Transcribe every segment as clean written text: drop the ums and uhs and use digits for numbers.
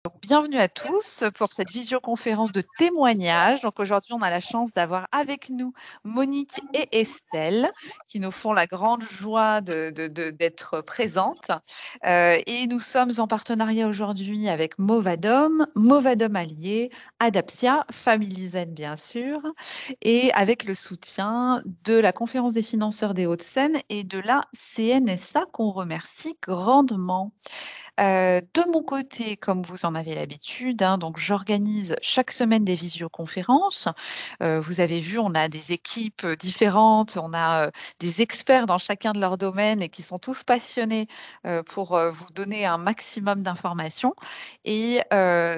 Donc, bienvenue à tous pour cette visioconférence de témoignage. Donc aujourd'hui, on a la chance d'avoir avec nous Monique et Estelle qui nous font la grande joie d'être présentes. Et nous sommes en partenariat aujourd'hui avec Movadom, Movadom Allié, Adaptia, Family Zen bien sûr, et avec le soutien de la Conférence des financeurs des Hauts-de-Seine et de la CNSA qu'on remercie grandement. De mon côté, comme vous en avez l'habitude, hein, donc j'organise chaque semaine des visioconférences. Vous avez vu, on a des équipes différentes, on a des experts dans chacun de leur domaine et qui sont tous passionnés pour vous donner un maximum d'informations. Et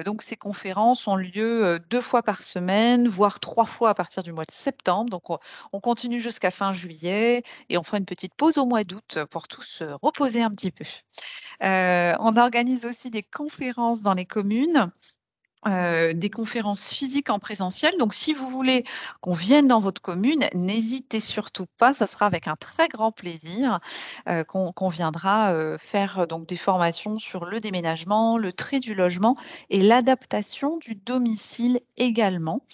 donc ces conférences ont lieu 2 fois par semaine, voire 3 fois à partir du mois de septembre. Donc on continue jusqu'à fin juillet et on fera une petite pause au mois d'août pour tous se reposer un petit peu. On organise aussi des conférences dans les communes. Des conférences physiques en présentiel. Donc, si vous voulez qu'on vienne dans votre commune, n'hésitez surtout pas. Ça sera avec un très grand plaisir qu'on viendra faire donc des formations sur le déménagement, le tri du logement et l'adaptation du domicile également.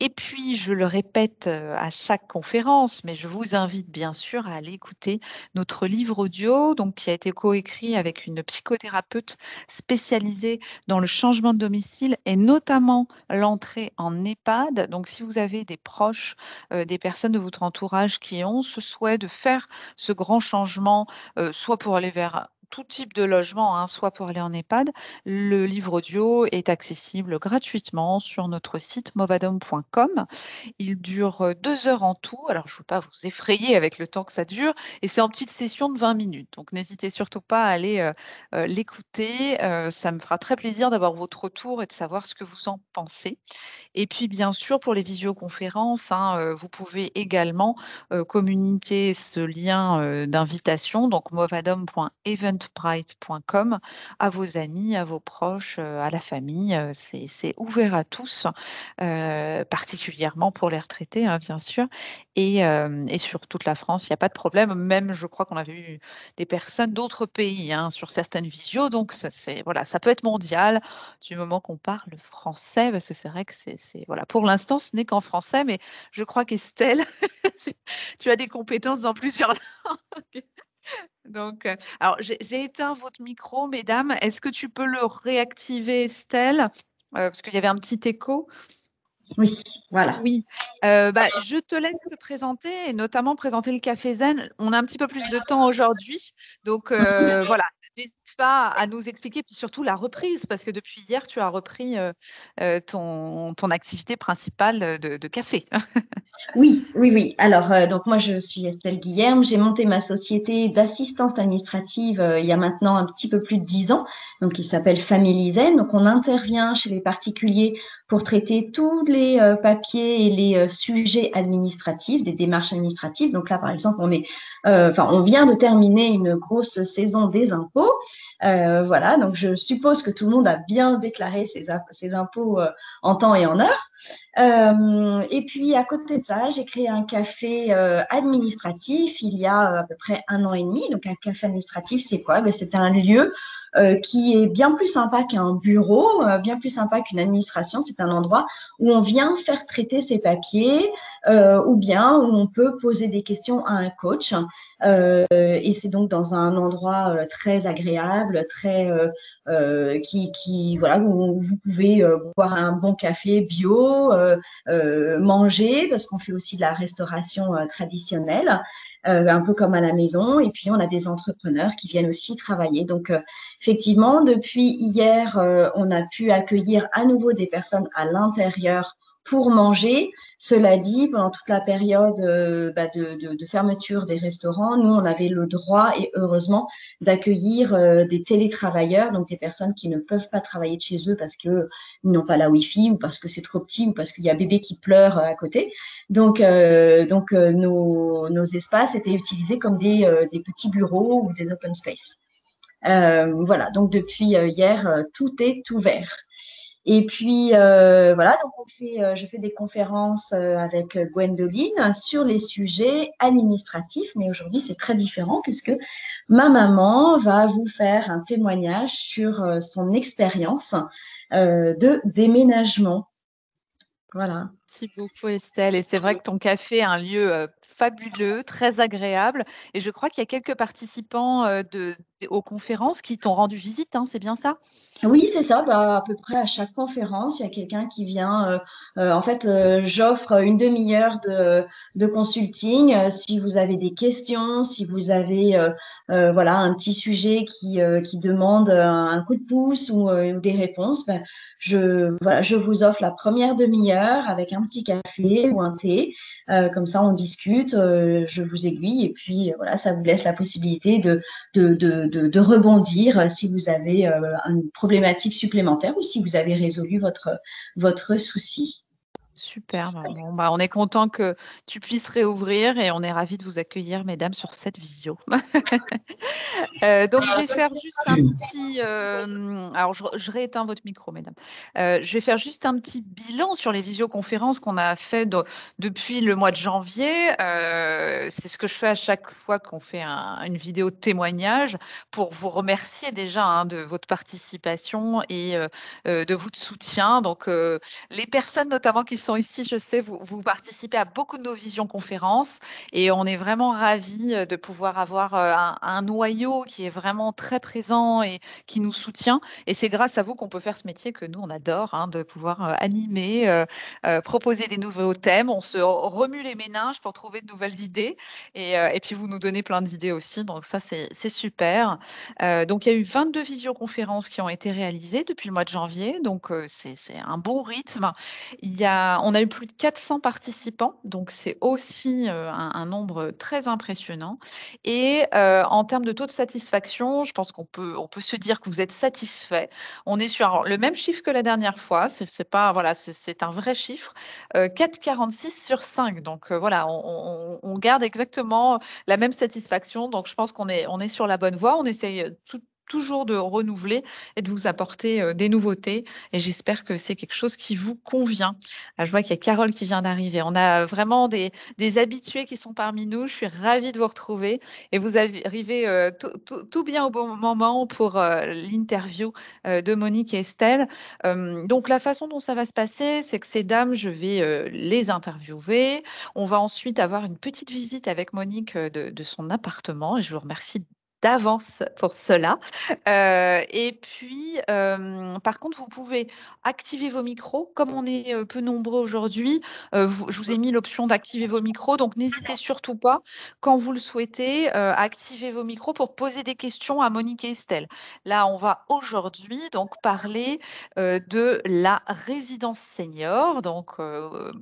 Et puis, je le répète à chaque conférence, mais je vous invite bien sûr à aller écouter notre livre audio, donc qui a été coécrit avec une psychothérapeute spécialisée dans le changement de domicile et notamment l'entrée en EHPAD. Donc, si vous avez des proches, des personnes de votre entourage qui ont ce souhait de faire ce grand changement, soit pour aller vers tout type de logement, hein, soit pour aller en EHPAD, le livre audio est accessible gratuitement sur notre site movadom.com. Il dure 2 heures en tout. Alors, je ne veux pas vous effrayer avec le temps que ça dure. Et c'est en petite session de 20 minutes. Donc, n'hésitez surtout pas à aller l'écouter. Ça me fera très plaisir d'avoir votre retour et de savoir ce que vous en pensez. Et puis, bien sûr, pour les visioconférences, hein, vous pouvez également communiquer ce lien d'invitation, donc movadom.eventbrite.com, à vos amis, à vos proches, à la famille. C'est ouvert à tous, particulièrement pour les retraités, hein, bien sûr. Et sur toute la France, il n'y a pas de problème. Même, je crois qu'on avait eu des personnes d'autres pays hein, sur certaines visios. Donc, voilà, ça peut être mondial du moment qu'on parle français, parce que c'est vrai que voilà, pour l'instant, ce n'est qu'en français, mais je crois qu'Estelle, tu as des compétences dans plusieurs langues. Donc, alors, j'ai éteint votre micro, mesdames. Est-ce que tu peux le réactiver, Estelle? Parce qu'il y avait un petit écho. Oui, voilà. Oui, je te laisse te présenter et notamment présenter le Café Zen. On a un petit peu plus de temps aujourd'hui, donc voilà, n'hésite pas à nous expliquer, puis surtout la reprise, parce que depuis hier, tu as repris ton activité principale de café. Oui, oui, oui. Alors, donc moi, je suis Estelle Guillerme. J'ai monté ma société d'assistance administrative il y a maintenant un petit peu plus de 10 ans, donc qui s'appelle Family Zen. Donc, on intervient chez les particuliers pour traiter tous les papiers et les sujets administratifs, des démarches administratives. Donc là, par exemple, on vient de terminer une grosse saison des impôts. Voilà, donc je suppose que tout le monde a bien déclaré ses impôts en temps et en heure. Et puis, à côté de ça, j'ai créé un café administratif il y a à peu près 1 an et demi. Donc, un café administratif, c'est quoi? C'est un lieu qui est bien plus sympa qu'un bureau, bien plus sympa qu'une administration. C'est un endroit où on vient faire traiter ses papiers ou bien où on peut poser des questions à un coach. Et c'est donc dans un endroit très agréable, voilà, où vous pouvez boire un bon café bio, manger, parce qu'on fait aussi de la restauration traditionnelle, un peu comme à la maison. Et puis, on a des entrepreneurs qui viennent aussi travailler. Donc, effectivement, depuis hier, on a pu accueillir à nouveau des personnes à l'intérieur pour manger. Cela dit, pendant toute la période de fermeture des restaurants, nous, on avait le droit et heureusement d'accueillir des télétravailleurs, donc des personnes qui ne peuvent pas travailler de chez eux parce qu'ils n'ont pas la Wi-Fi ou parce que c'est trop petit ou parce qu'il y a bébé qui pleure à côté. Donc, nos espaces étaient utilisés comme des petits bureaux ou des open space. Voilà, donc depuis hier, tout est ouvert. Et puis voilà, donc je fais des conférences avec Gwendoline sur les sujets administratifs, mais aujourd'hui c'est très différent puisque ma maman va vous faire un témoignage sur son expérience de déménagement. Voilà. Merci beaucoup Estelle. Et c'est vrai que ton café est un lieu fabuleux, très agréable. Et je crois qu'il y a quelques participants aux conférences qui t'ont rendu visite, hein, c'est bien ça? Oui, c'est ça. Bah, à peu près à chaque conférence, il y a quelqu'un qui vient. En fait, j'offre une demi-heure de consulting. Si vous avez des questions, si vous avez voilà, un petit sujet qui demande un coup de pouce ou des réponses, ben, voilà, je vous offre la première demi-heure avec un petit café ou un thé. Comme ça, on discute, je vous aiguille et puis voilà, ça vous laisse la possibilité de rebondir si vous avez une problématique supplémentaire ou si vous avez résolu votre souci. Super. Bon, bah, on est content que tu puisses réouvrir et on est ravis de vous accueillir, mesdames, sur cette visio. Donc, je vais faire juste un petit. Alors, je rééteins votre micro, mesdames. Je vais faire juste un petit bilan sur les visioconférences qu'on a fait depuis le mois de janvier. C'est ce que je fais à chaque fois qu'on fait une vidéo de témoignage pour vous remercier déjà hein, de votre participation et de votre soutien. Donc, les personnes notamment qui sont ici, je sais, vous participez à beaucoup de nos visioconférences et on est vraiment ravis de pouvoir avoir un noyau qui est vraiment très présent et qui nous soutient. Et c'est grâce à vous qu'on peut faire ce métier que nous, on adore, hein, de pouvoir animer, proposer des nouveaux thèmes. On se remue les méninges pour trouver de nouvelles idées. Et puis, vous nous donnez plein d'idées aussi. Donc, ça, c'est super. Donc, il y a eu 22 visioconférences qui ont été réalisées depuis le mois de janvier. Donc, c'est un bon rythme. On a eu plus de 400 participants. Donc, c'est aussi un nombre très impressionnant. Et en termes de taux de satisfaction, je pense on peut se dire que vous êtes satisfait. On est sur le même chiffre que la dernière fois. C'est pas, voilà, c'est un vrai chiffre. 4,46 sur 5. Donc voilà, on garde exactement la même satisfaction. Donc je pense on est sur la bonne voie. On essaye toujours de renouveler et de vous apporter des nouveautés. Et j'espère que c'est quelque chose qui vous convient. Ah, je vois qu'il y a Carole qui vient d'arriver. On a vraiment des habitués qui sont parmi nous. Je suis ravie de vous retrouver. Et vous arrivez tout bien au bon moment pour l'interview de Monique et Estelle. Donc, la façon dont ça va se passer, c'est que ces dames, je vais les interviewer. On va ensuite avoir une petite visite avec Monique de son appartement. Et je vous remercie d'avance pour cela. Et puis, par contre, vous pouvez activer vos micros. Comme on est peu nombreux aujourd'hui, je vous ai mis l'option d'activer vos micros. Donc, n'hésitez surtout pas, quand vous le souhaitez, à activer vos micros pour poser des questions à Monique et Estelle. Là, on va aujourd'hui donc parler de la résidence senior. Donc,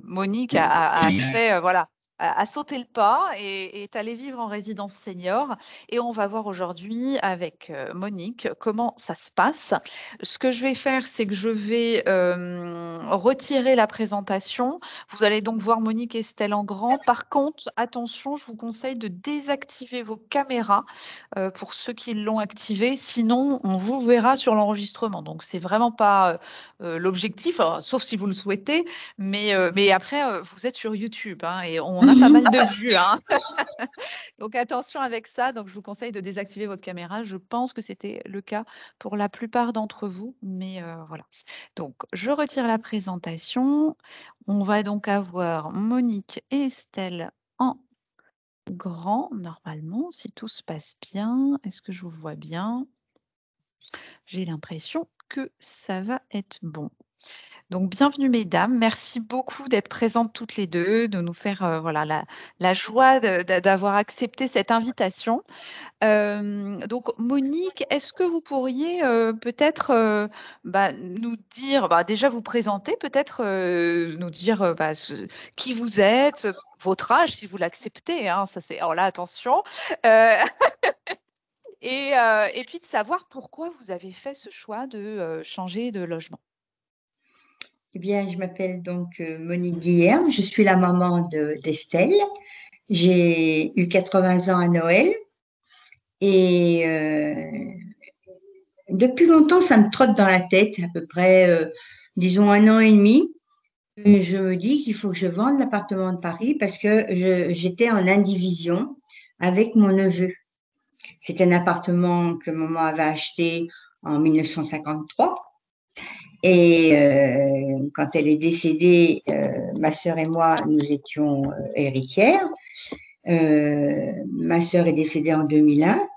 Monique a fait, voilà, a sauté le pas et est allée vivre en résidence senior. Et on va voir aujourd'hui avec Monique comment ça se passe. Ce que je vais faire, c'est que je vais retirer la présentation. Vous allez donc voir Monique et Estelle en grand. Par contre, attention, je vous conseille de désactiver vos caméras pour ceux qui l'ont activé. Sinon, on vous verra sur l'enregistrement. Donc, c'est vraiment pas l'objectif, sauf si vous le souhaitez. Mais après, vous êtes sur YouTube hein, et on a pas mal de vues. Hein. Donc attention avec ça. Donc je vous conseille de désactiver votre caméra. Je pense que c'était le cas pour la plupart d'entre vous, mais voilà. Donc je retire la présentation. On va donc avoir Monique et Estelle en grand, normalement, si tout se passe bien. Est-ce que je vous vois bien? J'ai l'impression que ça va être bon. Donc, bienvenue mesdames. Merci beaucoup d'être présentes toutes les deux, de nous faire voilà, la joie d'avoir accepté cette invitation. Donc, Monique, est-ce que vous pourriez peut-être nous dire, déjà vous présenter, peut-être nous dire qui vous êtes, votre âge, si vous l'acceptez, hein, ça c'est, alors là, attention, euh, et puis de savoir pourquoi vous avez fait ce choix de changer de logement. Eh bien, je m'appelle donc Monique Guilherme, je suis la maman d'Estelle. J'ai eu 80 ans à Noël et depuis longtemps, ça me trotte dans la tête, à peu près disons 1 an et demi, je me dis qu'il faut que je vende l'appartement de Paris parce que j'étais en indivision avec mon neveu. C'est un appartement que maman avait acheté en 1953. Et quand elle est décédée, ma sœur et moi, nous étions héritières. Ma sœur est décédée en 2001,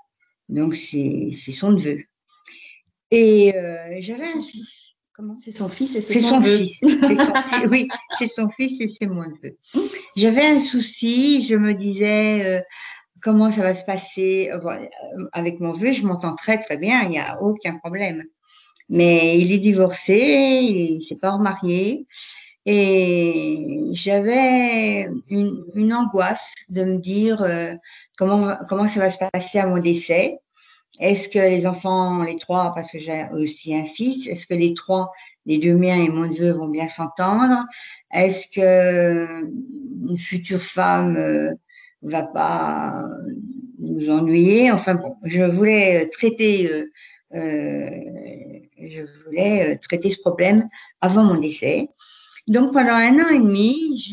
donc c'est son neveu. Et j'avais un fils. Comment? C'est son fils et c'est son fils. Oui, c'est son fils et c'est mon neveu. J'avais un souci, je me disais comment ça va se passer avec mon neveu. Je m'entends très très bien, il n'y a aucun problème. Mais il est divorcé, il ne s'est pas remarié. Et j'avais une angoisse de me dire comment ça va se passer à mon décès. Est-ce que les enfants, les trois, parce que j'ai aussi un fils, est-ce que les trois, les deux miens et mon neveu vont bien s'entendre? Est-ce que une future femme va pas nous ennuyer? Enfin bon, je voulais traiter ce problème avant mon décès. Donc pendant 1 an et demi,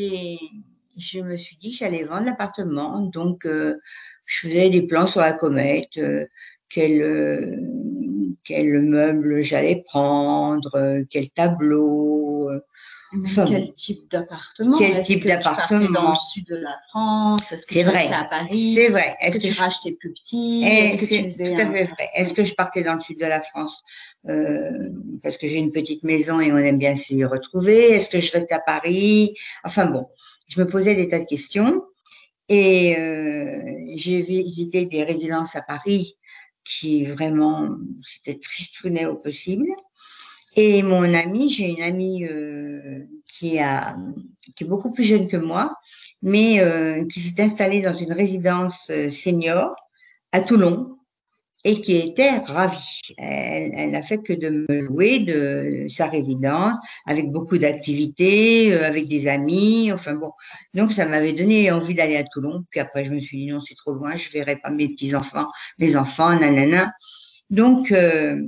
je me suis dit que j'allais vendre l'appartement. Donc je faisais des plans sur la comète. Quel meuble j'allais prendre, quel tableau. Enfin, quel type d'appartement? Quel type d'appartement? Dans le sud de la France? Est-ce que tu restais à Paris? C'est vrai. Est-ce que tu rachetais plus petit? C'est tout à fait vrai. Est-ce que je partais dans le sud de la France parce que j'ai une petite maison et on aime bien s'y retrouver? Est-ce que je reste à Paris? Enfin bon, je me posais des tas de questions et j'ai visité des résidences à Paris qui vraiment, c'était tristounet au possible. Et mon amie, j'ai une amie qui est beaucoup plus jeune que moi, mais qui s'est installée dans une résidence senior à Toulon et qui était ravie. Elle n'a fait que de me louer de sa résidence avec beaucoup d'activités, avec des amis, enfin bon. Donc ça m'avait donné envie d'aller à Toulon. Puis après, je me suis dit non, c'est trop loin, je ne verrai pas mes petits-enfants, mes enfants, nanana. Donc, je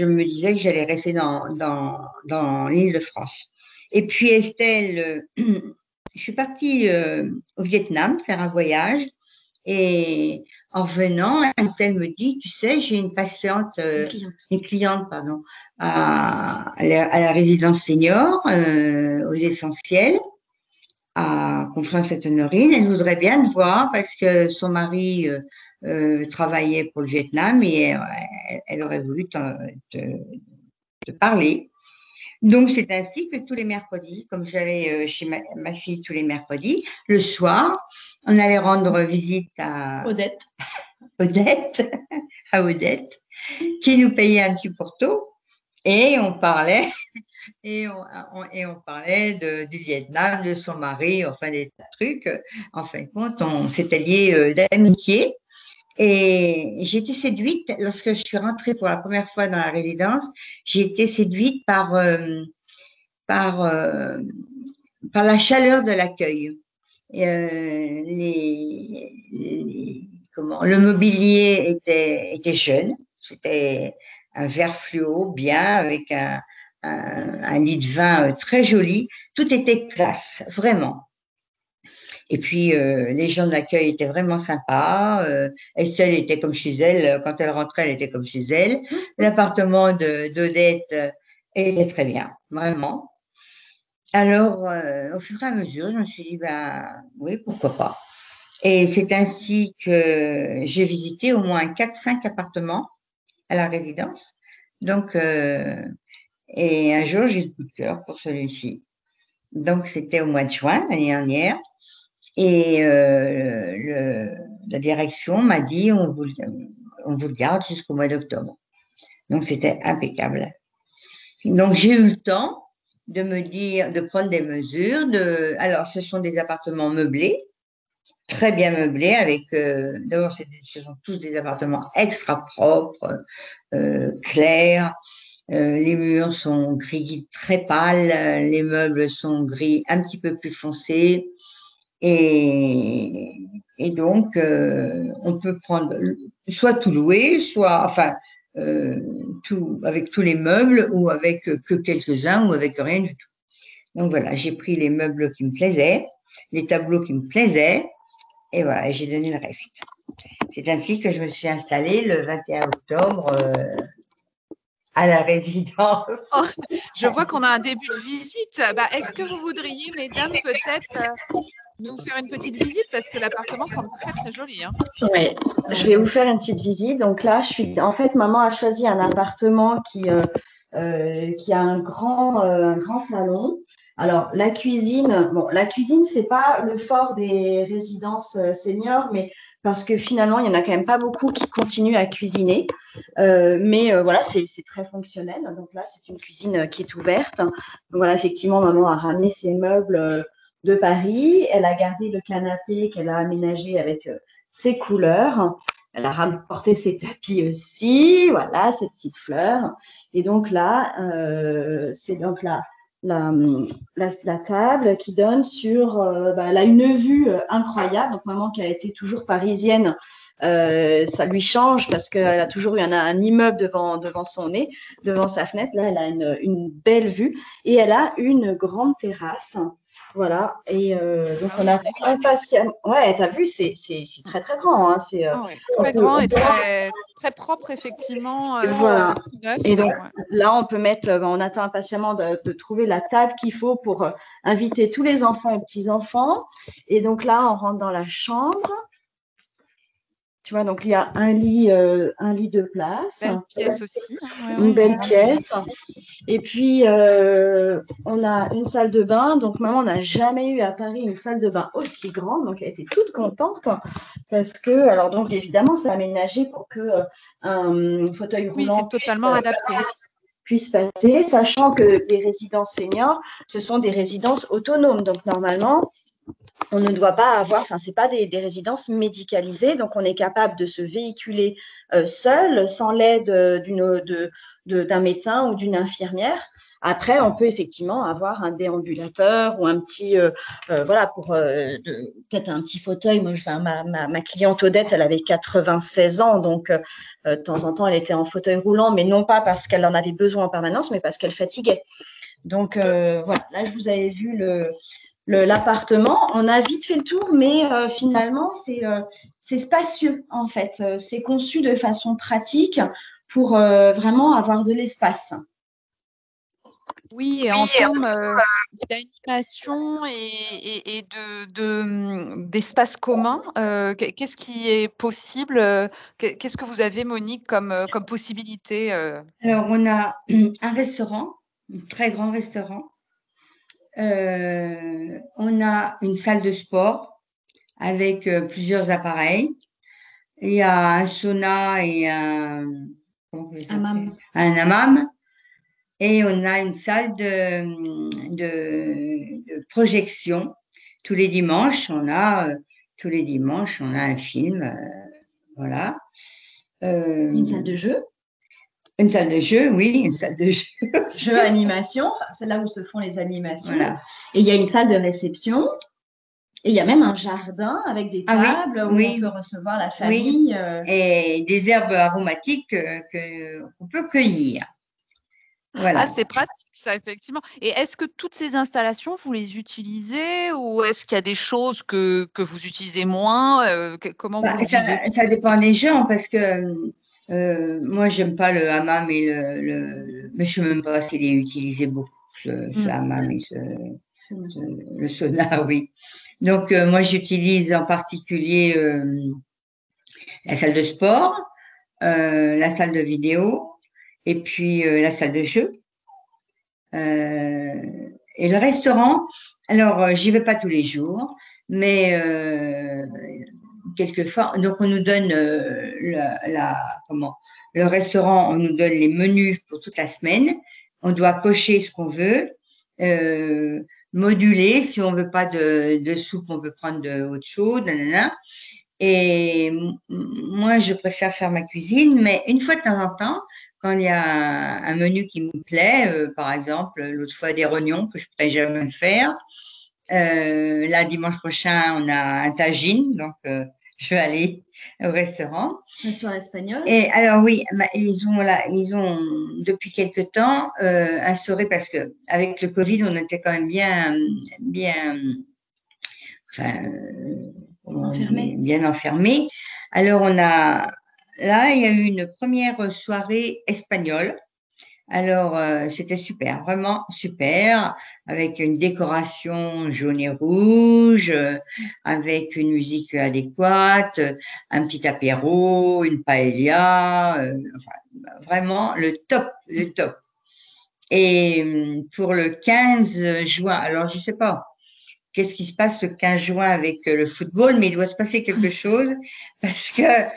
me disais que j'allais rester dans l'Île-de-France. Et puis Estelle, je suis partie au Vietnam faire un voyage et en revenant, Estelle me dit, tu sais, j'ai une patiente, une cliente, pardon, à la résidence senior, aux Essentiels, à Conflans-Sainte-Honorine. Elle voudrait bien te voir parce que son mari travaillait pour le Vietnam et elle aurait voulu te parler. Donc, c'est ainsi que tous les mercredis, comme j'allais chez ma fille tous les mercredis, le soir, on allait rendre visite à Odette, qui nous payait un petit porto, et on parlait, on parlait du Vietnam, de son mari, enfin des trucs. En fin de compte, on s'était liés d'amitié. Et j'ai été séduite, lorsque je suis rentrée pour la première fois dans la résidence, j'ai été séduite par la chaleur de l'accueil. Le mobilier était jeune, c'était un vert fluo, bien, avec un lit de vin très joli. Tout était classe, vraiment. Et puis, les gens de l'accueil étaient vraiment sympas. Estelle était comme chez elle. Quand elle rentrait, elle était comme chez elle. L'appartement d'Odette était très bien, vraiment. Alors, au fur et à mesure, je me suis dit, ben oui, pourquoi pas. Et c'est ainsi que j'ai visité au moins 4-5 appartements à la résidence. Donc, et un jour, j'ai eu le coup de cœur pour celui-ci. Donc, c'était au mois de juin, l'année dernière. Et la direction m'a dit, on vous le garde jusqu'au mois d'octobre. Donc, c'était impeccable. Donc, j'ai eu le temps de prendre des mesures. Alors, ce sont des appartements meublés, très bien meublés, avec, d'abord, ce sont tous des appartements extra propres, clairs. Les murs sont gris très pâles, les meubles sont gris un petit peu plus foncés. Et donc, on peut prendre soit tout louer, soit, enfin, avec tous les meubles ou avec que quelques-uns ou avec rien du tout. Donc voilà, j'ai pris les meubles qui me plaisaient, les tableaux qui me plaisaient, et voilà, j'ai donné le reste. C'est ainsi que je me suis installée le 21 octobre à la résidence. Oh, je vois qu'on a un début de visite. Bah, est-ce que vous voudriez, mesdames, peut-être nous faire une petite visite parce que l'appartement semble très très joli. Hein. Oui, je vais vous faire une petite visite. Donc là, en fait, maman a choisi un appartement qui a un grand salon. Alors, la cuisine, bon, la cuisine, c'est pas le fort des résidences seniors, mais parce que finalement, il y en a quand même pas beaucoup qui continuent à cuisiner. Mais voilà, c'est très fonctionnel. Donc là, c'est une cuisine qui est ouverte. Donc voilà, effectivement, maman a ramené ses meubles de Paris. Elle a gardé le canapé qu'elle a aménagé avec ses couleurs. Elle a rapporté ses tapis aussi, voilà, ces petites fleurs. Et donc là, c'est donc la table qui donne sur, elle a une vue incroyable. Donc maman qui a été toujours parisienne, ça lui change parce qu'elle a toujours eu un immeuble devant son nez, devant sa fenêtre. Là, elle a une belle vue et elle a une grande terrasse. Voilà, et donc on attend impatiemment. Ouais, t'as vu, c'est très très grand. Hein. Très grand et très propre, effectivement. Voilà. Neuf, et donc là, on peut on attend impatiemment de trouver la table qu'il faut pour inviter tous les enfants et petits-enfants. Et donc là, on rentre dans la chambre. Tu vois, donc il y a un lit de place. Belle pièce aussi. Hein. Une belle pièce. Et puis, on a une salle de bain. Donc, maman n'a jamais eu à Paris une salle de bain aussi grande. Donc, elle était toute contente parce que, alors, donc, évidemment, c'est aménagé pour que un fauteuil roulant c'est totalement adapté. Puisse passer, sachant que les résidences seniors, ce sont des résidences autonomes. Donc, normalement, on ne doit pas avoir, enfin, ce n'est pas des résidences médicalisées, donc on est capable de se véhiculer seul, sans l'aide d'un médecin ou d'une infirmière. Après, on peut effectivement avoir un déambulateur ou un petit, voilà, pour peut-être un petit fauteuil. Moi, ma cliente Odette, elle avait 96 ans, donc de temps en temps, elle était en fauteuil roulant, mais non pas parce qu'elle en avait besoin en permanence, mais parce qu'elle fatiguait. Donc, voilà, là, je vous avais vu l'appartement. On a vite fait le tour, mais finalement, c'est spacieux, en fait. C'est conçu de façon pratique pour vraiment avoir de l'espace. Oui, et en termes d'animation et d'espace commun, qu'est-ce qui est possible? Qu'est-ce que vous avez, Monique, comme possibilité? Alors, on a un restaurant, un très grand restaurant. On a une salle de sport avec plusieurs appareils. Il y a un sauna et un hammam. Et on a une salle de projection. Tous les dimanches, on a un film. Voilà. Une salle de jeu. Une salle de jeu, oui, une salle de jeu. Jeu animation, c'est là où se font les animations. Voilà. Et il y a une salle de réception. Et il y a même un jardin avec des tables où on peut recevoir la famille. Et des herbes aromatiques qu'on peut cueillir. Voilà. Ah, c'est pratique, ça, effectivement. Et est-ce que toutes ces installations, vous les utilisez ou est-ce qu'il y a des choses que vous utilisez moins? Comment vous le vivez? Ça dépend des gens parce que moi, j'aime pas le hammam mais je ne sais même pas s'il est utilisé beaucoup, ce hammam et le sauna, oui. Donc, moi, j'utilise en particulier la salle de sport, la salle de vidéo et puis la salle de jeu. Et le restaurant, alors, j'y vais pas tous les jours, mais quelquefois, donc on nous donne le restaurant, on nous donne les menus pour toute la semaine. On doit cocher ce qu'on veut, moduler. Si on veut pas de soupe, on peut prendre autre chose, nanana. Et moi, je préfère faire ma cuisine, mais une fois de temps en temps, quand il y a un menu qui me plaît, par exemple, l'autre fois des rognons que je ne pourrais jamais faire. Là, dimanche prochain, on a un tagine, donc je vais aller au restaurant. Le soir espagnol. Et alors oui, ils ont depuis quelque temps instauré, parce que avec le Covid, on était quand même bien, enfin, bien enfermés. Alors là, il y a eu une première soirée espagnole. Alors, c'était super, vraiment super, avec une décoration jaune et rouge, avec une musique adéquate, un petit apéro, une paella, enfin, vraiment le top, le top. Et pour le 15 juin, alors je ne sais pas qu'est-ce qui se passe le 15 juin avec le football, mais il doit se passer quelque chose parce que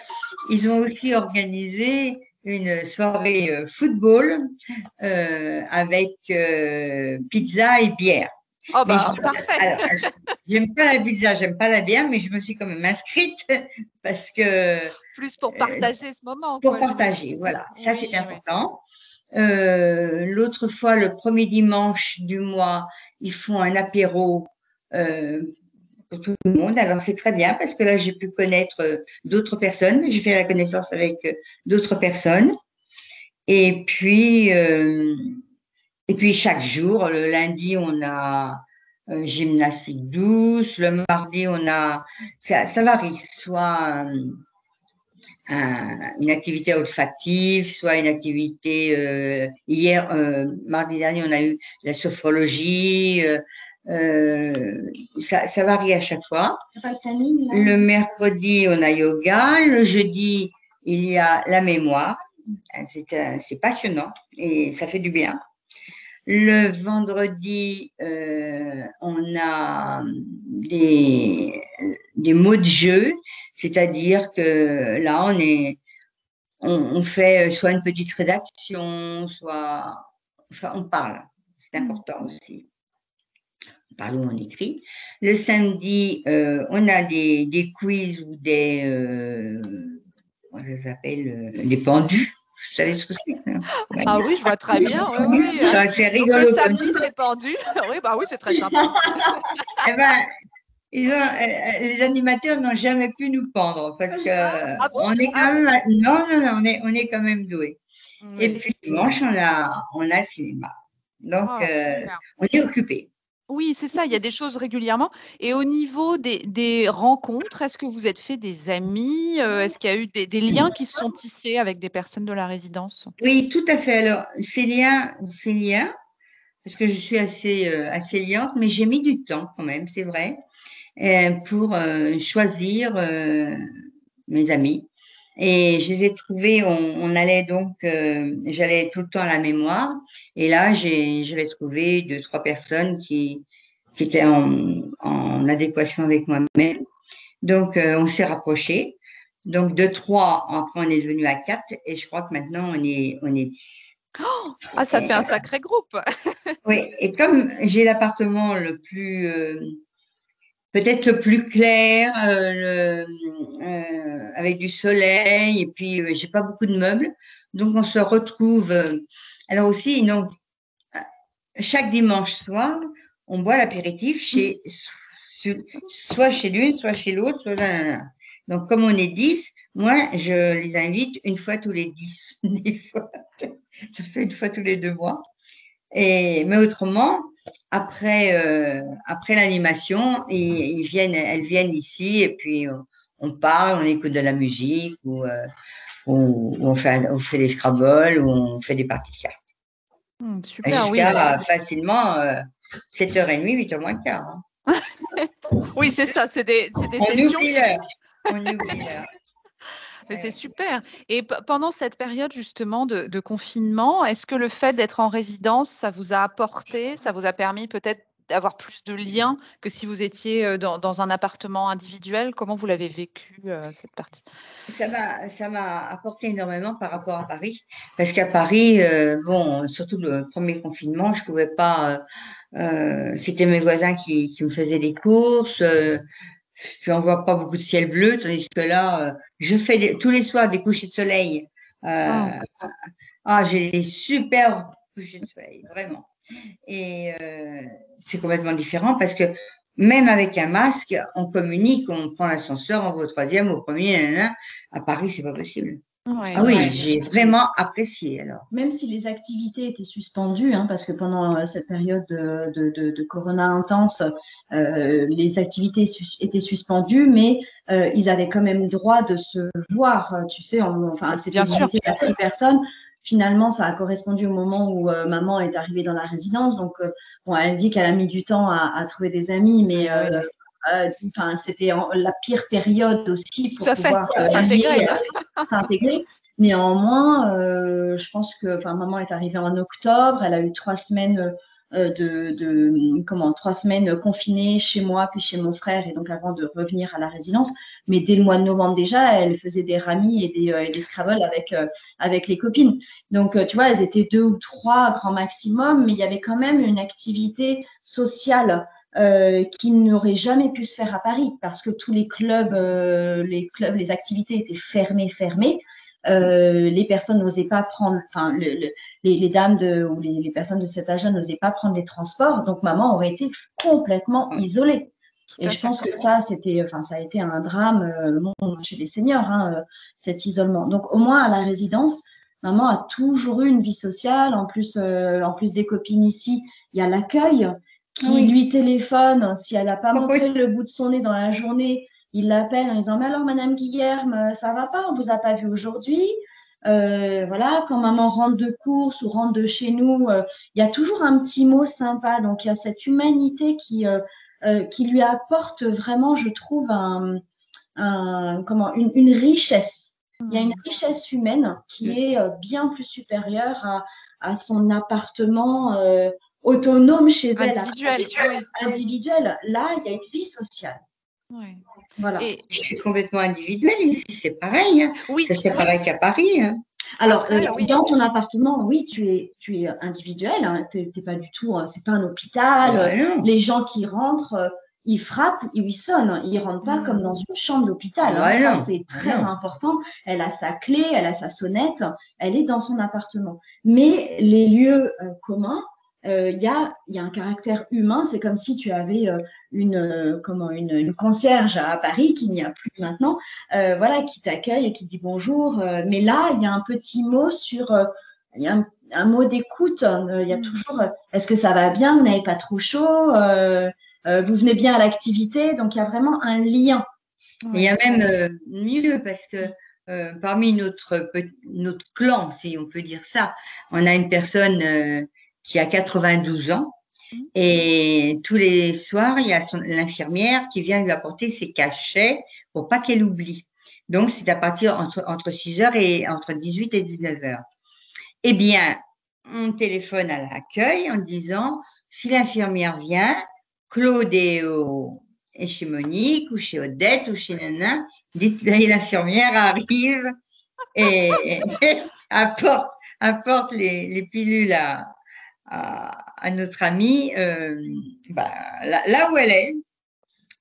ils ont aussi organisé une soirée football avec pizza et bière. Oh bah, parfait. J'aime pas la pizza, j'aime pas la bière, mais je me suis quand même inscrite parce que… Plus pour partager ce moment. Pour partager, voilà. Ça, oui, c'est important. L'autre fois, le premier dimanche du mois, ils font un apéro pour tout le monde. Alors, c'est très bien parce que là, j'ai pu connaître d'autres personnes. J'ai fait la connaissance avec d'autres personnes. Et puis, chaque jour, le lundi, on a gymnastique douce. Le mardi, on a… Ça varie. Soit une activité olfactive, soit une activité… hier, mardi dernier, on a eu la sophrologie. Ça varie à chaque fois. Le mercredi, on a yoga. Le jeudi, il y a la mémoire. C'est passionnant et ça fait du bien. Le vendredi, on a des mots de jeu, c'est-à-dire que là, on fait soit une petite rédaction, soit… Enfin, on parle. C'est important aussi. On parle ou on écrit. Le samedi, on a des quiz ou comment ça s'appelle, des pendus. Vous savez ce que c'est? Ah oui, je vois très bien. Oui. C'est rigolo. Donc, le samedi, c'est pendu. Oui, bah oui, c'est très sympa. Eh ben, les animateurs n'ont jamais pu nous pendre parce que on est quand même… Non, on est quand même doués. Oui. Et puis dimanche, on a le cinéma. Donc, on est occupé. Oui, c'est ça, il y a des choses régulièrement. Et au niveau des rencontres, est-ce que vous êtes fait des amis? Est-ce qu'il y a eu des liens qui se sont tissés avec des personnes de la résidence? Oui, tout à fait. Alors, ces liens, parce que je suis assez liante, mais j'ai mis du temps quand même, c'est vrai, pour choisir mes amis. Et je les ai trouvés, on allait donc, j'allais tout le temps à la mémoire. Et là, j'avais trouvé 2, 3 personnes qui étaient en adéquation avec moi-même. Donc, on s'est rapprochés. Donc, de 3, après, on est devenu à 4. Et je crois que maintenant, on est 10. Oh, ça fait un sacré groupe. Oui, et comme j'ai l'appartement le plus… peut-être le plus clair, avec du soleil, et puis j'ai pas beaucoup de meubles. Donc, on se retrouve… alors aussi, donc, chaque dimanche soir, on boit l'apéritif soit chez l'une, soit chez l'autre. Donc, comme on est 10, moi, je les invite une fois tous les 10. Ça fait une fois tous les 2 mois. Mais autrement, après l'animation, elles viennent ici et puis on parle, on écoute de la musique ou on fait des Scrabble ou on fait des parties de cartes. Super, jusqu'à facilement 7h30, 8h moins le quart. Hein. Oui, c'est ça, c'est des sessions. On oublie l'heure. Mais c'est super. Et pendant cette période justement de confinement, est-ce que le fait d'être en résidence, ça vous a apporté, ça vous a permis peut-être d'avoir plus de liens que si vous étiez dans un appartement individuel? Comment vous l'avez vécu, cette partie? Ça m'a apporté énormément par rapport à Paris. Parce qu'à Paris, bon, surtout le premier confinement, je ne pouvais pas… c'était mes voisins qui me faisaient des courses. Puis on ne voit pas beaucoup de ciel bleu, tandis que là, je fais tous les soirs des couchers de soleil. J'ai des super couchers de soleil, vraiment. Et c'est complètement différent parce que même avec un masque, on communique, on prend l'ascenseur, on va au troisième, au premier, nanana. À Paris, c'est pas possible. Ouais. Ah oui, j'ai vraiment apprécié alors. Même si les activités étaient suspendues, hein, parce que pendant cette période de corona intense, les activités étaient suspendues, mais ils avaient quand même le droit de se voir. Tu sais, enfin, c'était Bien sûr. limité à 6 personnes. Finalement, ça a correspondu au moment où maman est arrivée dans la résidence. Donc, bon, elle dit qu'elle a mis du temps à trouver des amis, mais enfin, c'était la pire période aussi pour Tout à fait, pouvoir pour s'intégrer. s'intégrer. Néanmoins, je pense que, enfin, maman est arrivée en octobre. Elle a eu 3 semaines 3 semaines confinées chez moi puis chez mon frère, et donc avant de revenir à la résidence. Mais dès le mois de novembre déjà, elle faisait des ramis et des Scrabble avec les copines. Donc, tu vois, elles étaient 2 ou 3 grand maximum, mais il y avait quand même une activité sociale qui n'aurait jamais pu se faire à Paris parce que tous les clubs, les activités étaient fermées. Les personnes n'osaient pas prendre, enfin, les dames ou les personnes de cet âge-là n'osaient pas prendre les transports, donc maman aurait été complètement isolée. Et je pense que ça, ça a été un drame chez les seniors, hein, cet isolement. Donc au moins à la résidence, maman a toujours eu une vie sociale. En plus des copines ici, il y a l'accueil qui lui téléphone si elle n'a pas montré le bout de son nez dans la journée. Il l'appelle en disant, mais alors, Madame Guillerme, ça va pas, on vous a pas vu aujourd'hui. Voilà, quand maman rentre de course ou rentre de chez nous, il y a toujours un petit mot sympa. Donc, il y a cette humanité qui lui apporte vraiment, je trouve, une richesse. Il y a une richesse humaine qui est bien plus supérieure à son appartement autonome chez elle. Individuel. Là, il y a une vie sociale. Ouais. Voilà. Et je suis complètement individuelle ici, c'est pareil. Hein. Oui. C'est pareil qu'à Paris. Hein. Alors, dans ton appartement, oui, tu es individuel. Hein, t'es pas du tout. C'est pas un hôpital. Les gens qui rentrent, ils frappent, ils sonnent. Ils rentrent pas comme dans une chambre d'hôpital. Hein, ça, c'est très important. Elle a sa clé, elle a sa sonnette. Elle est dans son appartement. Mais les lieux communs, il y a un caractère humain. C'est comme si tu avais une concierge à Paris qui n'y a plus maintenant, voilà, qui t'accueille et qui dit bonjour. Mais là, il y a un petit mot il y a un mot d'écoute. Il y a toujours, est-ce que ça va bien? Vous n'avez pas trop chaud? Vous venez bien à l'activité? Donc, il y a vraiment un lien. Il y a même mieux parce que parmi notre clan, si on peut dire ça, on a une personne qui a 92 ans et tous les soirs, il y a l'infirmière qui vient lui apporter ses cachets pour pas qu'elle oublie. Donc, c'est à partir entre 6h et entre 18 et 19h. Eh bien, on téléphone à l'accueil en disant, si l'infirmière vient, Claude est chez Monique ou chez Odette ou chez Nana, dites l'infirmière arrive et apporte les pilules à notre amie là où elle est.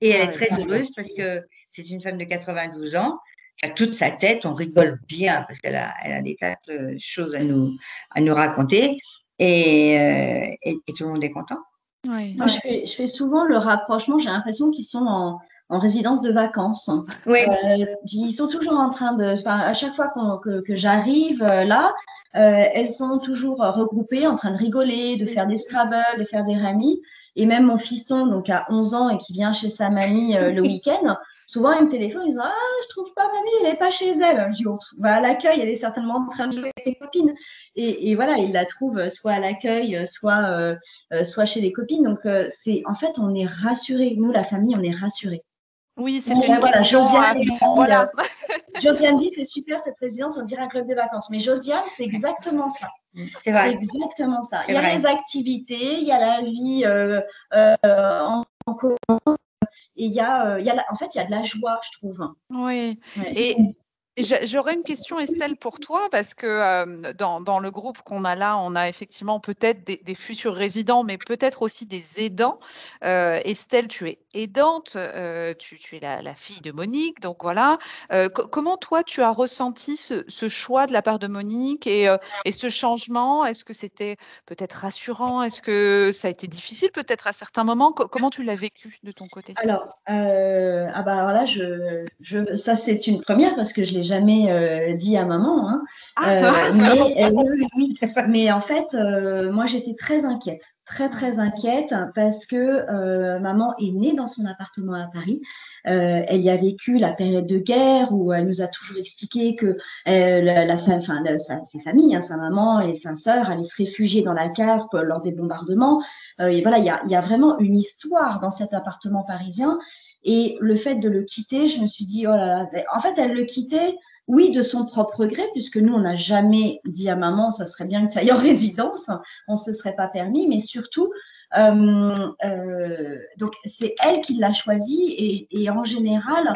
Et elle est très heureuse parce que c'est une femme de 92 ans. À toute sa tête, on rigole bien parce qu'elle a des tas de choses à nous raconter et tout le monde est content. Oui. Moi, je fais souvent le rapprochement, j'ai l'impression qu'ils sont en résidence de vacances. Oui. Ils sont toujours en train à chaque fois que j'arrive là, elles sont toujours regroupées, en train de rigoler, de faire des Scrabble, de faire des ramis. Et même mon fiston, donc à 11 ans et qui vient chez sa mamie le week-end, souvent il me téléphone, ils disent, ah, je trouve pas mamie, elle n'est pas chez elle. Je dis, oh, à l'accueil, elle est certainement en train de jouer avec ses copines. Et voilà, il la trouve soit à l'accueil, soit chez les copines. Donc, en fait, on est rassurés. Nous, la famille, on est rassurés. Oui, c'était une question. Josiane dit, c'est super cette résidence, on dirait un club de vacances. Mais Josiane, c'est exactement ça. C'est vrai. Exactement ça. Il y a les activités, il y a la vie en commun. Et en fait, il y a de la joie, je trouve. Oui. Et j'aurais une question, Estelle, pour toi, parce que dans le groupe qu'on a là, on a effectivement peut-être des futurs résidents, mais peut-être aussi des aidants. Estelle, tu es aidante, tu es la fille de Monique, donc voilà. Comment toi, tu as ressenti ce choix de la part de Monique et ce changement? Est-ce que c'était peut-être rassurant? Est-ce que ça a été difficile peut-être à certains moments? Comment tu l'as vécu de ton côté? Alors, alors là, ça c'est une première parce que je l'ai jamais dit à maman, hein. Ah! Mais oui, oui, oui. Mais en fait, moi j'étais très inquiète, très très inquiète parce que maman est née dans son appartement à Paris. Elle y a vécu la période de guerre où elle nous a toujours expliqué que sa famille, hein, sa maman et sa sœur allaient se réfugier dans la cave lors des bombardements. Et voilà, il y a vraiment une histoire dans cet appartement parisien. Et le fait de le quitter, je me suis dit, oh là là. En fait, elle le quittait, oui, de son propre gré, puisque nous, on n'a jamais dit à maman, ça serait bien que tu ailles en résidence. On ne se serait pas permis, mais surtout, donc c'est elle qui l'a choisi. Et en général,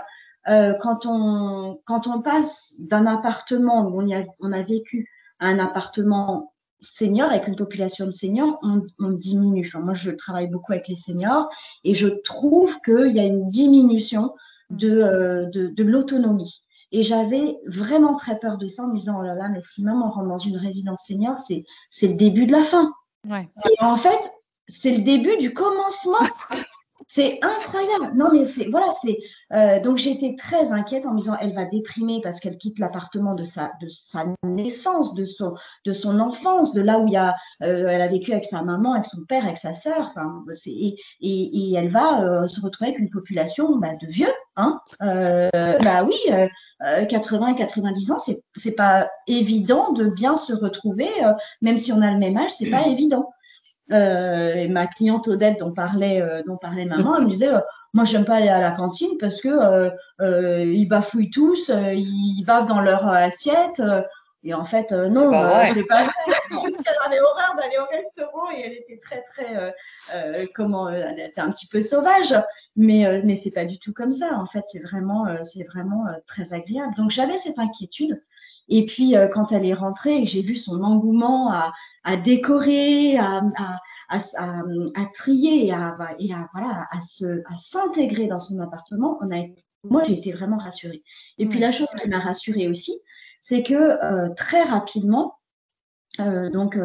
quand on passe d'un appartement où on a vécu à un appartement seniors, avec une population de seniors, on diminue. Enfin, moi, je travaille beaucoup avec les seniors et je trouve qu'il y a une diminution de l'autonomie. Et j'avais vraiment très peur de ça en me disant, oh là là, mais si maman rentre dans une résidence senior, c'est le début de la fin. Ouais. Et en fait, c'est le début du commencement. C'est incroyable. Non, mais donc j'étais très inquiète en me disant elle va déprimer parce qu'elle quitte l'appartement de sa naissance, de son enfance, de là où elle a vécu avec sa maman, avec son père, avec sa sœur. Enfin, et elle va se retrouver avec une population de vieux. Hein. Oui, 80-90 ans, c'est pas évident de bien se retrouver, même si on a le même âge, c'est pas évident. Et ma cliente Odette dont parlait maman, elle me disait moi j'aime pas aller à la cantine parce que ils bafouillent tous, ils bavent dans leur assiette. Et en fait, non, c'est pas vrai. Juste qu'elle avait horreur d'aller au restaurant et elle était très, très, elle était un petit peu sauvage. Mais c'est pas du tout comme ça. En fait, c'est vraiment très agréable. Donc, j'avais cette inquiétude. Et puis, quand elle est rentrée et que j'ai vu son engouement à décorer, à trier voilà, à s'intégrer dans son appartement, moi, j'ai été vraiment rassurée. Et puis, la chose qui m'a rassurée aussi, c'est que très rapidement, donc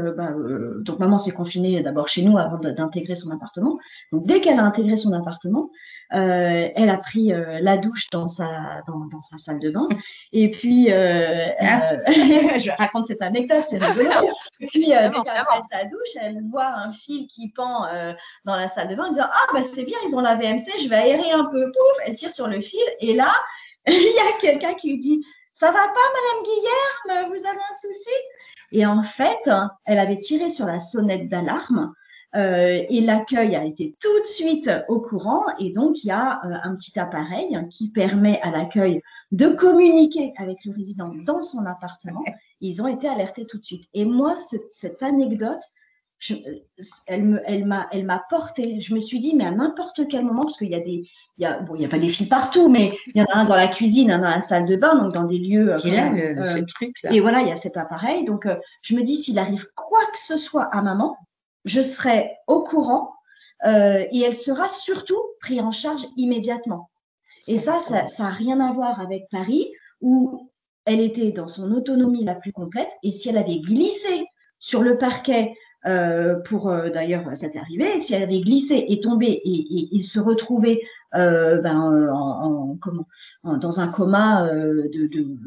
maman s'est confinée d'abord chez nous avant d'intégrer son appartement. Donc dès qu'elle a intégré son appartement, elle a pris la douche dans sa salle de bain. Et puis je raconte cette anecdote, c'est rigolo. Et puis dès qu'elle a fait sa douche, elle voit un fil qui pend dans la salle de bain en disant ah c'est bien, ils ont la VMC, je vais aérer un peu. Pouf, elle tire sur le fil et là il y a quelqu'un qui lui dit ça va pas Madame Guillerme, vous avez un souci? Et en fait, elle avait tiré sur la sonnette d'alarme et l'accueil a été tout de suite au courant. Et donc, il y a un petit appareil qui permet à l'accueil de communiquer avec le résident dans son appartement. Et ils ont été alertés tout de suite. Et moi, cette anecdote, elle m'a portée. Je me suis dit, mais à n'importe quel moment, parce qu'il y a il y a pas des fils partout, mais il y en a un dans la cuisine, un dans la salle de bain, donc dans des lieux. Ce truc là. Et voilà, il y a cet appareil. Donc, je me dis, s'il arrive quoi que ce soit à maman, je serai au courant et elle sera surtout prise en charge immédiatement. Et ça n'a rien à voir avec Paris, où elle était dans son autonomie la plus complète. Et si elle avait glissé sur le parquet, d'ailleurs, ça t'est arrivé, si elle avait glissé et tombé et se retrouvait dans un coma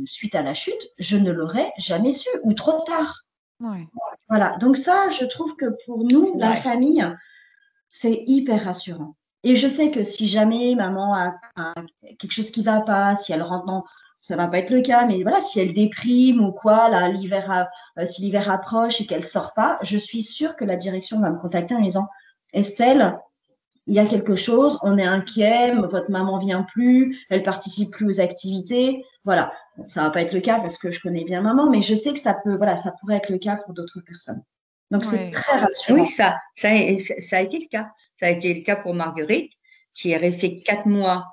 suite à la chute, je ne l'aurais jamais su, ou trop tard. Ouais. Voilà, donc ça, je trouve que pour nous, la famille, c'est hyper rassurant. Et je sais que si jamais maman a quelque chose qui ne va pas, si elle rentre dans... Ça ne va pas être le cas, mais voilà, si elle déprime ou quoi, là, si l'hiver approche et qu'elle ne sort pas, je suis sûre que la direction va me contacter en me disant « Estelle, il y a quelque chose, on est inquiet, votre maman ne vient plus, elle ne participe plus aux activités. » Voilà, ça ne va pas être le cas parce que je connais bien maman, mais je sais que ça pourrait être le cas pour d'autres personnes. Donc, c'est très rassurant. Oui, ça a été le cas. Ça a été le cas pour Marguerite, qui est restée 4 mois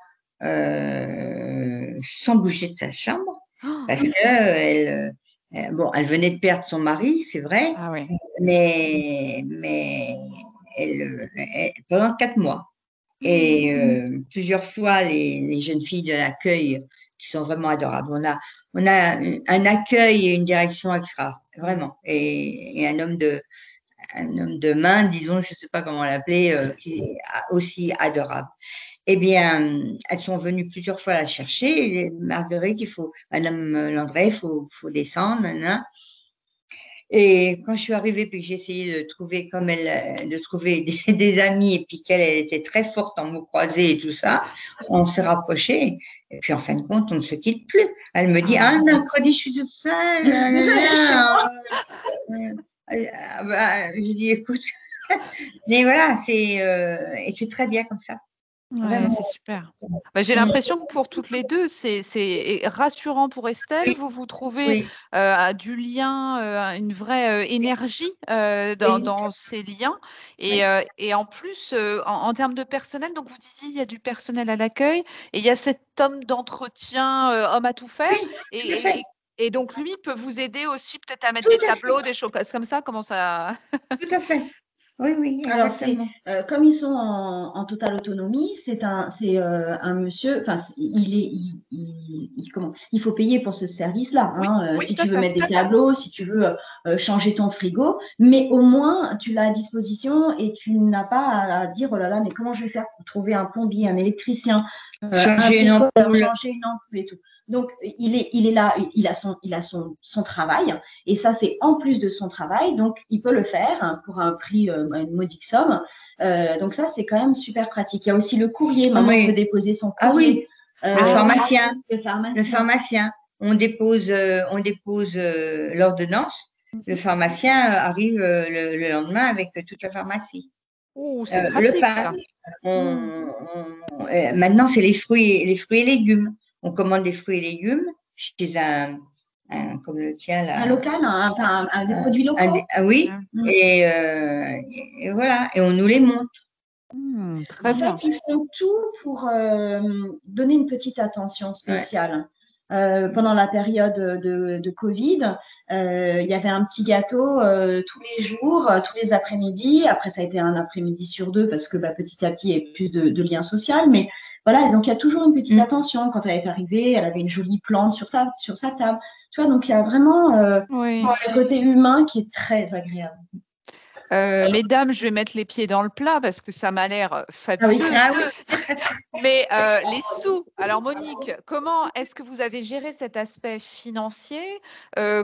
sans bouger de sa chambre, parce qu'elle venait de perdre son mari, c'est vrai, mais pendant 4 mois. Et plusieurs fois, les jeunes filles de l'accueil qui sont vraiment adorables. On a un accueil et une direction extra, vraiment. Et un homme de main, disons, je ne sais pas comment l'appeler, qui est aussi adorable. Eh bien, elles sont venues plusieurs fois la chercher. Et Marguerite, Madame Landré, faut descendre, nanana. Et quand je suis arrivée, puis que j'ai essayé de trouver, comme elle, de trouver des amis, et puis qu'elle elle était très forte en mots croisés et tout ça, on s'est rapprochés. Et puis en fin de compte, on ne se quitte plus. Elle me dit, ah, mercredi, je suis toute seule. Je dis, écoute, mais voilà, et c'est très bien comme ça. Ouais, c'est super. Bah, j'ai l'impression que pour toutes les deux, c'est rassurant pour Estelle. Oui, Vous trouvez oui, du lien, une vraie énergie oui, dans ces liens. Et, oui. et en plus, en termes de personnel, donc vous disiez, il y a du personnel à l'accueil et il y a cet homme d'entretien, homme à tout faire. Oui, tout à fait. Et donc, lui peut vous aider aussi peut-être à mettre Tout des à fait. tableaux, des choses comme ça. Comment ça… Tout à fait. Oui, oui, Alors, c'est exactement. comme ils sont en totale autonomie, c'est un monsieur, enfin, comment, il faut payer pour ce service-là. Oui, Hein, oui, si tout à tu veux fait. mettre des tableaux, si tu veux changer ton frigo, mais au moins tu l'as à disposition et tu n'as pas à dire oh là là, mais comment je vais faire pour trouver un plombier, un électricien, un Changer une bricoleur, ampoule. changer une ampoule et tout. Donc, il est là, il a son travail. Et ça, c'est en plus de son travail. Donc, il peut le faire hein, pour un prix, une modique somme. Donc, ça, c'est quand même super pratique. Il y a aussi le courrier. Ah Maintenant, il peut oui, déposer son ah courrier. oui, le pharmacien, Le le pharmacien. pharmacien. On dépose l'ordonnance. Le pharmacien arrive le lendemain avec toute la pharmacie. Ouh, c'est Le pratique pain. ça. Hmm. Maintenant, c'est les fruits et légumes. On commande des fruits et légumes chez comme le tien Un là. local, des produits locaux. Oui, Mm. et voilà, et on nous les monte. Très En fait, bien. ils font tout pour donner une petite attention Ouais. spéciale. Pendant la période de Covid, il y avait un petit gâteau tous les jours, tous les après-midi. Après, ça a été un après-midi sur deux parce que petit à petit, il y a plus de liens sociaux. Mais voilà, donc il y a toujours une petite Mm. attention. Quand elle est arrivée, elle avait une jolie plante sur sa table. Tu vois, donc il y a vraiment Oui. un côté humain qui est très agréable. Mesdames, je vais mettre les pieds dans le plat parce que ça m'a l'air Ah oui. fabuleux. Ah oui. Mais les sous, alors Monique, comment est-ce que vous avez géré cet aspect financier?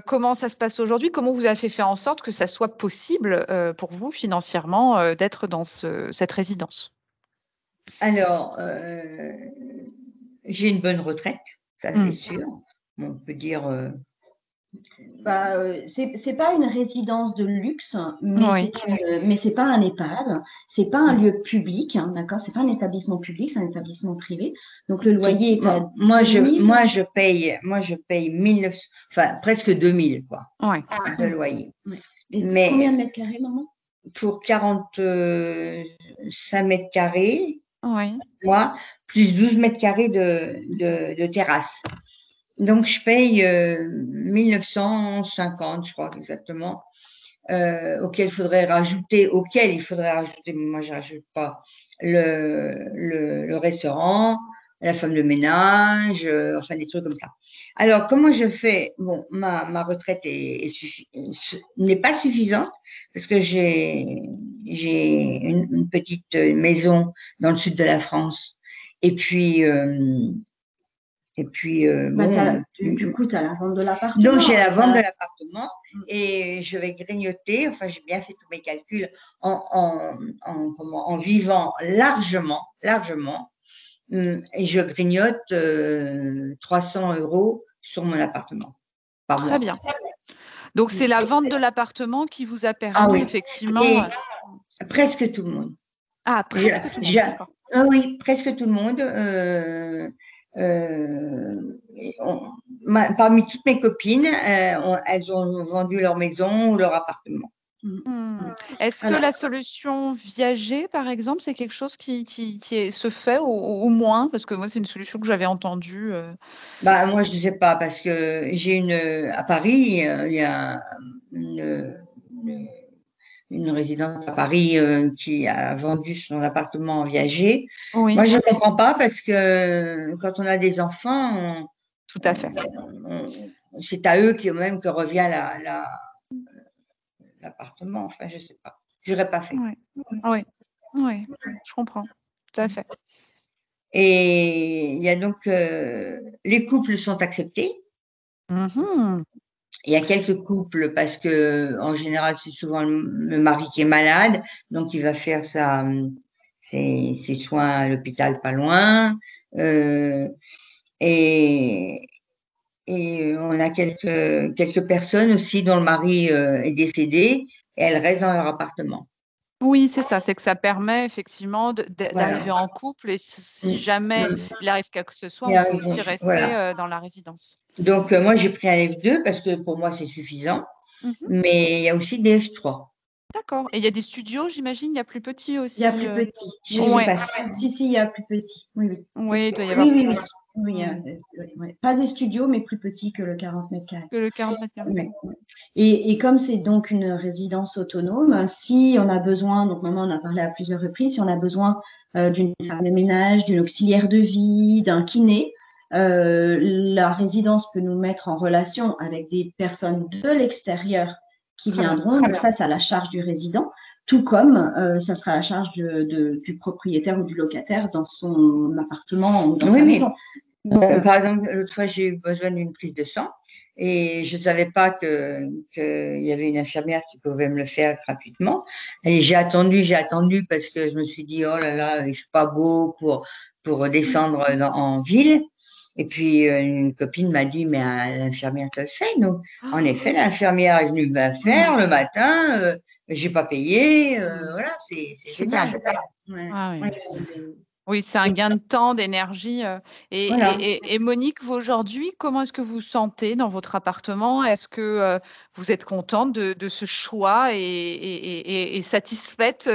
Comment ça se passe aujourd'hui? Comment vous avez fait en sorte que ça soit possible pour vous financièrement d'être dans cette résidence? Alors, j'ai une bonne retraite, ça c'est Hmm. sûr. Bon, on peut dire, C'est pas une résidence de luxe, Oui. mais c'est pas un EHPAD, c'est pas un lieu public, hein, d'accord? C'est pas un établissement public, c'est un établissement privé. Donc le loyer est à moi, 2000. je paye 1900, enfin presque 2000 quoi, Oui. de loyer. Ouais. Et combien Mais de mètres carrés, maman? pour 45 mètres carrés, Oui. moi, plus 12 mètres carrés de terrasse. Donc, je paye 1950, je crois exactement, auquel il faudrait rajouter, mais moi je ne rajoute pas, le restaurant, la femme de ménage, enfin des trucs comme ça. Alors, comment je fais? Bon, ma retraite n'est pas suffisante parce que j'ai une petite maison dans le sud de la France. Et puis, bon, Du coup, tu as la vente de l'appartement. donc j'ai la vente de l'appartement et je vais grignoter, enfin j'ai bien fait tous mes calculs en vivant largement, et je grignote 300 € sur mon appartement par Très mois. bien. Donc c'est la vente de l'appartement qui vous a Ah permis oui, effectivement. et presque tout le monde. Ah, presque tout le monde, d'accord. Ah oui, presque tout le monde. Parmi toutes mes copines, elles ont vendu leur maison ou leur appartement. Est-ce que Alors, la solution viager, par exemple, c'est quelque chose qui se fait ou moins? Parce que moi, c'est une solution que j'avais entendue. Moi, je ne sais pas, parce que à Paris, il y a une, une résidence à Paris qui a vendu son appartement en viager. Oui, Moi, je ne comprends pas parce que quand on a des enfants, tout à fait. c'est à eux même que revient l'appartement. Enfin, je ne sais pas. Je n'aurais pas fait. Oui, oui, oui, je comprends. Tout à fait. Et il y a donc les couples sont acceptés. Mhm. Il y a quelques couples parce que en général c'est souvent le mari qui est malade, donc il va faire ses soins à l'hôpital pas loin. Euh, et, et on a quelques personnes aussi dont le mari est décédé et elles restent dans leur appartement. Oui, c'est ça, c'est que ça permet effectivement d'arriver Voilà. en couple et si jamais il arrive quoi que ce soit, Et, on peut aussi rester voilà. dans la résidence. Donc moi j'ai pris un F2 parce que pour moi c'est suffisant, Mhm. mais il y a aussi des F3. D'accord. Et il y a des studios, j'imagine, il y a plus petit Il y a aussi. plus petit. Je Oui, sais Ouais. pas. si, il y a plus petit. Oui, oui. Oui, il doit y avoir Oui, plus oui, oui. petit. Oui, oui. Pas des studios, mais plus petits que le 40 mètres carrés. Que le 40 mètres carrés. Oui, oui. Et comme c'est donc une résidence autonome, si on a besoin, donc maman en a parlé à plusieurs reprises, si on a besoin d'une femme de ménage, d'une auxiliaire de vie, d'un kiné, la résidence peut nous mettre en relation avec des personnes de l'extérieur qui Très bien. viendront. Donc ça, c'est à la charge du résident, tout comme ça sera à la charge du propriétaire ou du locataire dans son appartement ou dans Oui, sa mais maison. par exemple, l'autre fois, j'ai eu besoin d'une prise de sang et je ne savais pas qu'il y avait une infirmière qui pouvait me le faire gratuitement. Et j'ai attendu parce que je me suis dit, oh là là, il fait pas beau pour descendre en ville. Et puis, une copine m'a dit, mais l'infirmière te le fait, nous. En effet, l'infirmière est venue me le faire le matin. J'ai pas payé. Voilà, c'est Super. génial. Ouais. Ah oui. Ouais. Oui, c'est un gain de temps, d'énergie. Voilà. Et Monique, vous aujourd'hui, comment est-ce que vous vous sentez dans votre appartement? Est-ce que vous êtes contente de ce choix et satisfaite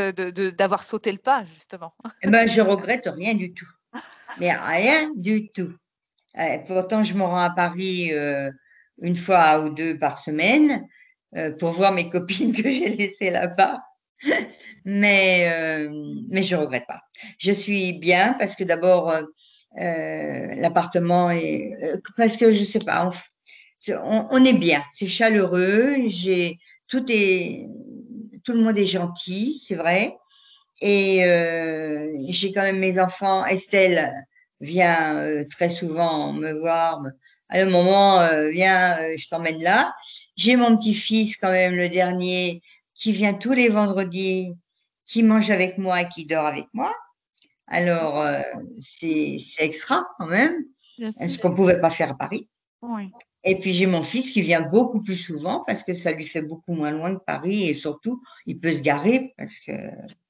d'avoir sauté le pas, justement? Eh ben, je regrette rien du tout. Mais rien du tout. Pourtant, je me rends à Paris une fois ou deux par semaine pour voir mes copines que j'ai laissées là-bas. Mais je ne regrette pas. Je suis bien parce que d'abord, l'appartement est parce que je sais pas, on est bien, c'est chaleureux, tout est tout le monde est gentil, c'est vrai. Et j'ai quand même mes enfants. Estelle vient très souvent me voir. À le moment, viens, je t'emmène là. J'ai mon petit-fils quand même, le dernier, qui vient tous les vendredis, qui mange avec moi et qui dort avec moi. Alors, c'est extra quand même, Bien sûr. ce qu'on ne pouvait pas faire à Paris. Oui. Et puis j'ai mon fils qui vient beaucoup plus souvent parce que ça lui fait beaucoup moins loin que Paris et surtout, il peut se garer parce que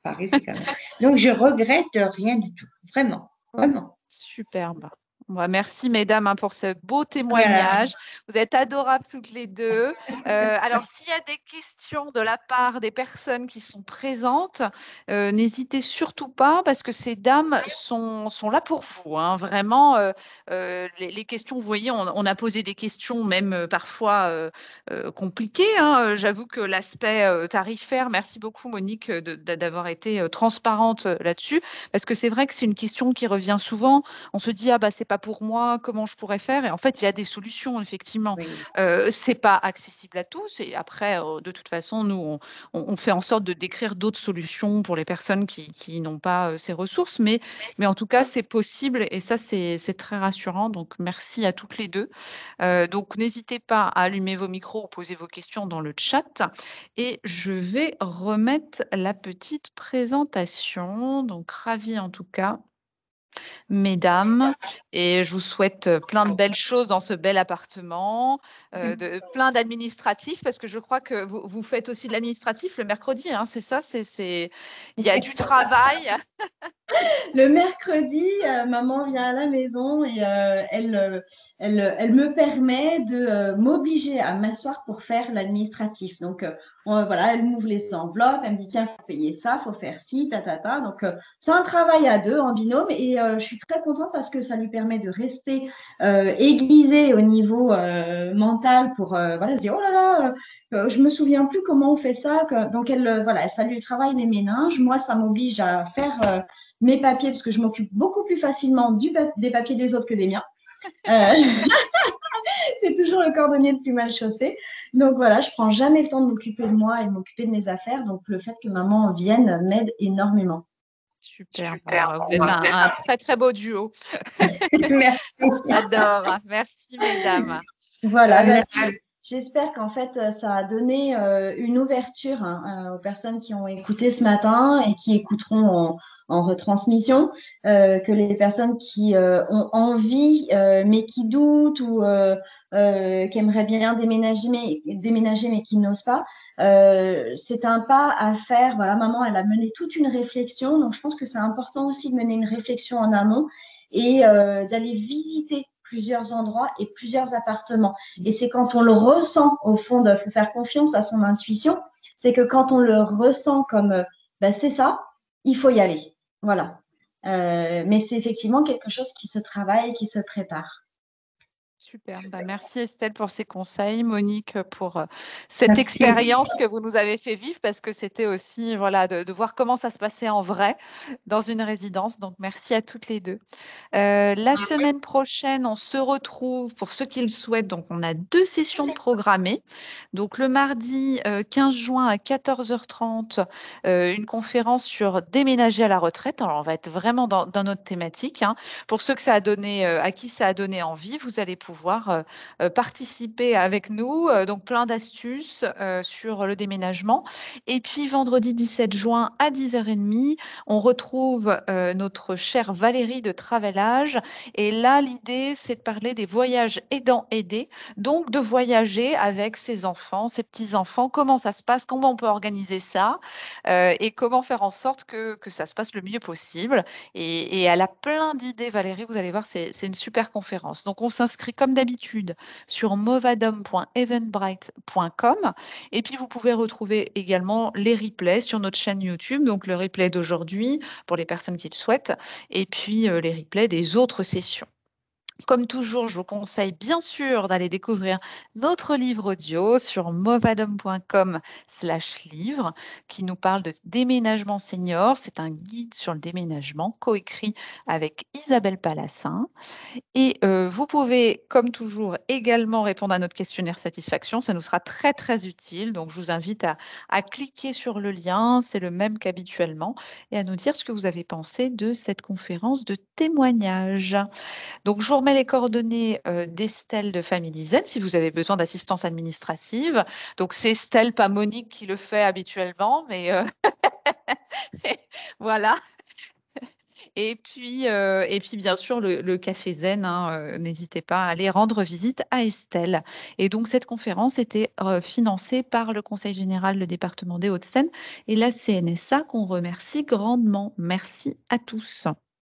Paris, c'est quand même. Donc je regrette rien du tout, vraiment, vraiment. Superbe. Bah, merci mesdames pour ce beau Voilà. témoignage. Vous êtes adorables toutes les deux. Alors s'il y a des questions de la part des personnes qui sont présentes, n'hésitez surtout pas parce que ces dames sont là pour vous. Hein. Vraiment, les questions, vous voyez, on a posé des questions même parfois compliquées. Hein. J'avoue que l'aspect tarifaire, merci beaucoup Monique d'avoir été transparente là-dessus parce que c'est vrai que c'est une question qui revient souvent. On se dit, ah bah, c'est pas pour moi, comment je pourrais faire? Et en fait, il y a des solutions, effectivement. Oui. C'est pas accessible à tous. Et après, de toute façon, nous, on fait en sorte de décrire d'autres solutions pour les personnes qui n'ont pas ces ressources. Mais en tout cas, c'est possible. Et ça, c'est très rassurant. Donc, merci à toutes les deux. Donc, n'hésitez pas à allumer vos micros ou poser vos questions dans le chat. Et je vais remettre la petite présentation. Donc, ravie en tout cas mesdames, et je vous souhaite plein de belles choses dans ce bel appartement, plein d'administratifs, parce que je crois que vous faites aussi de l'administratif le mercredi, hein, c'est ça, il y a du travail. Le mercredi, maman vient à la maison et elle me permet de m'obliger à m'asseoir pour faire l'administratif. Donc, Voilà, elle m'ouvre les enveloppes, elle me dit, tiens, il faut payer ça, il faut faire ci, ta, ta, ta. Donc, c'est un travail à deux, en binôme, et je suis très contente parce que ça lui permet de rester aiguisée au niveau mental pour voilà, se dire, oh là là, je me souviens plus comment on fait ça. Donc, voilà, ça lui travaille les méninges. Moi, ça m'oblige à faire mes papiers parce que je m'occupe beaucoup plus facilement des papiers des autres que des miens. Euh, c'est toujours le cordonnier le plus mal chaussé. Donc voilà, je prends jamais le temps de m'occuper de moi et de m'occuper de mes affaires. Donc le fait que maman vienne m'aide énormément. Super. Bon, vous êtes un très, très beau duo. Merci. J'adore. Merci, mesdames. Voilà, j'espère qu'en fait, ça a donné une ouverture aux personnes qui ont écouté ce matin et qui écouteront en retransmission, que les personnes qui ont envie mais qui doutent ou qui aimeraient bien déménager mais qui n'osent pas, c'est un pas à faire. Voilà, maman, elle a mené toute une réflexion, donc je pense que c'est important aussi de mener une réflexion en amont et d'aller visiter plusieurs endroits et plusieurs appartements. Et c'est quand on le ressent, au fond, il faut faire confiance à son intuition, c'est que quand on le ressent comme c'est ça, il faut y aller. Voilà. Mais c'est effectivement quelque chose qui se travaille, qui se prépare. Super. Merci Estelle pour ces conseils, Monique pour cette Merci. expérience que vous nous avez fait vivre parce que c'était aussi voilà, de voir comment ça se passait en vrai dans une résidence. Donc, merci à toutes les deux. La semaine prochaine, on se retrouve pour ceux qui le souhaitent. Donc, on a 2 sessions programmées. Donc, le mardi 15 juin à 14h30, une conférence sur déménager à la retraite. Alors, on va être vraiment dans notre thématique. Pour ceux que ça a donné, à qui ça a donné envie, vous allez pouvoir participer avec nous. Donc, plein d'astuces sur le déménagement. Et puis, vendredi 17 juin à 10h30, on retrouve notre chère Valérie de Travelage. Et là, l'idée, c'est de parler des voyages aidants-aidés, donc de voyager avec ses enfants, ses petits-enfants, comment ça se passe, comment on peut organiser ça et comment faire en sorte que ça se passe le mieux possible. Et elle a plein d'idées, Valérie, vous allez voir, c'est une super conférence. Donc, on s'inscrit comme d'habitude sur movadom.eventbrite.com et puis, vous pouvez retrouver également les replays sur notre chaîne YouTube, donc le replay d'aujourd'hui pour les personnes qui le souhaitent, et puis les replays des autres sessions. Comme toujours, je vous conseille bien sûr d'aller découvrir notre livre audio sur movadom.com/livre qui nous parle de déménagement senior. C'est un guide sur le déménagement coécrit avec Isabelle Palassin. Et vous pouvez, comme toujours, également répondre à notre questionnaire satisfaction. Ça nous sera très, très utile. Donc, je vous invite à cliquer sur le lien. C'est le même qu'habituellement. Et à nous dire ce que vous avez pensé de cette conférence de témoignage. Donc, je vous remets les coordonnées d'Estelle de Family Zen si vous avez besoin d'assistance administrative. Donc, c'est Estelle, pas Monique, qui le fait habituellement. Mais voilà. Et puis, bien sûr, le Café Zen, n'hésitez pas à aller rendre visite à Estelle. Et donc, cette conférence était financée par le Conseil général, le département des Hauts-de-Seine et la CNSA, qu'on remercie grandement. Merci à tous.